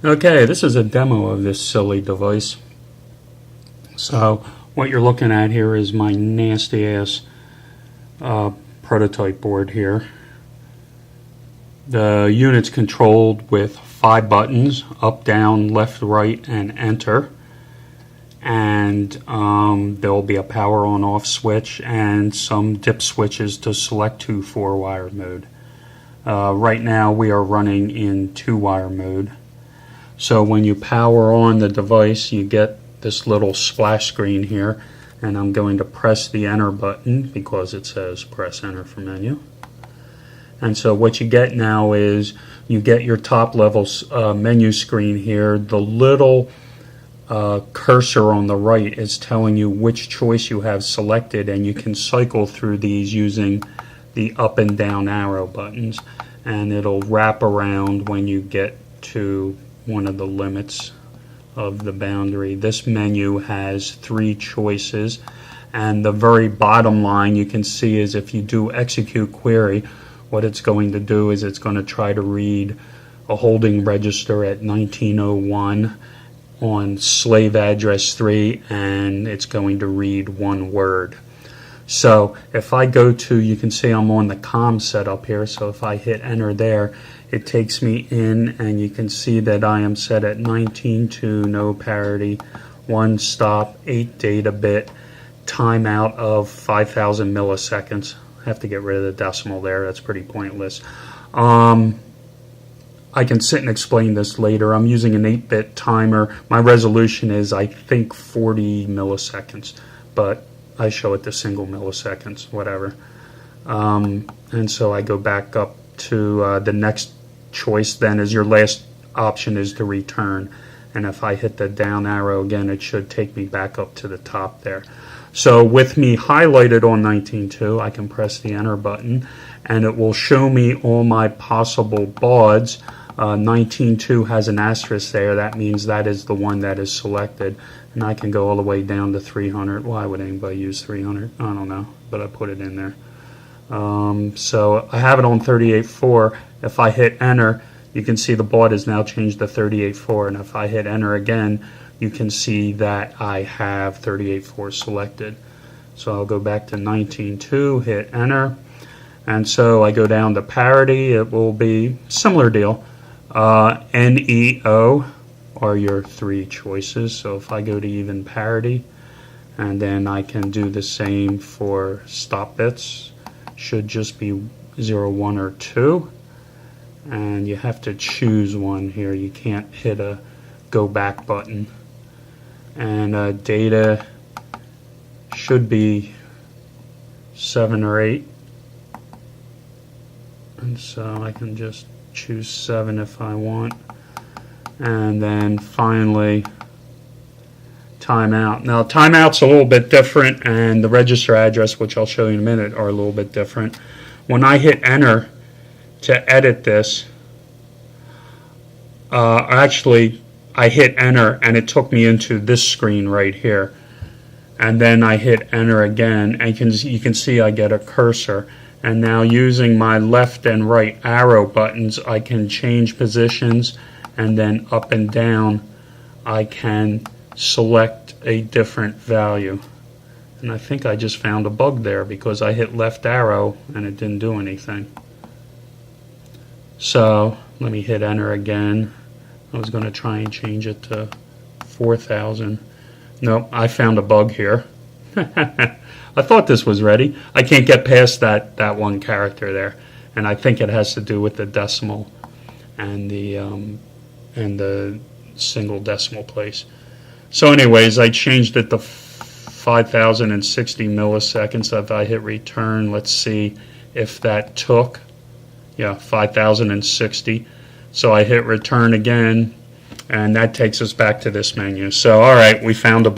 Okay, this is a demo of this silly device. So what you're looking at here is my nasty ass prototype board here. The unit's controlled with 5 buttons: up, down, left, right, and enter. And there will be a power on off switch and some dip switches to select to 4-wire mode. Right now we are running in 2-wire mode. So when you power on the device, you get this little splash screen here, and I'm going to press the enter button because it says press enter for menu. And so what you get now is you get your top level menu screen here. The little cursor on the right is telling you which choice you have selected, and you can cycle through these using the up and down arrow buttons, and it'll wrap around when you get to one of the limits of the boundary. This menu has 3 choices, and the very bottom line you can see is if you do execute query, what it's going to do is it's going to try to read a holding register at 1901 on slave address 3, and it's going to read 1 word. So if I go to, you can see I'm on the COM setup here, so if I hit enter there, it takes me in, and you can see that I am set at 19.2, no parity, 1 stop, 8 data bit, timeout of 5,000 milliseconds. I have to get rid of the decimal there, that's pretty pointless. I can sit and explain this later. I'm using an 8-bit timer. My resolution is, I think, 40 milliseconds, but I show it to single milliseconds, whatever. And so I go back up to the next choice then is your last option is to return, and if I hit the down arrow again, it should take me back up to the top there. So with me highlighted on 19.2, I can press the enter button and it will show me all my possible bauds. 19.2 has an asterisk there. That means that is the one that is selected, and I can go all the way down to 300. Why would anybody use 300? I don't know, but I put it in there. So I have it on 38.4. If I hit enter, you can see the baud is now changed to 38.4, and if I hit enter again, you can see that I have 38.4 selected. So I'll go back to 19.2, hit enter, and so I go down to parity. It will be similar deal. NEO are your 3 choices. So if I go to even parity, and then I can do the same for stop bits, should just be 0, 1, or 2, and you have to choose one here. You can't hit a go back button. And data should be 7 or 8, and so I can just choose 7 if I want. And then finally timeout. Now timeout's a little bit different, and the register address, which I'll show you in a minute, are a little bit different. When I hit enter to edit this, actually I hit enter and it took me into this screen right here, and then I hit enter again, and you can see I get a cursor, and now using my left and right arrow buttons I can change positions, and then up and down I can select a different value. And I think I just found a bug there because I hit left arrow and it didn't do anything. So let me hit enter again. I was going to try and change it to 4,000. Nope, I found a bug here. I thought this was ready. I can't get past that one character there, and I think it has to do with the decimal and the single decimal place. So anyways, I changed it to 5,060 milliseconds. If I hit return, let's see if that took. Yeah, 5,060. So I hit return again, and that takes us back to this menu. So all right, we found a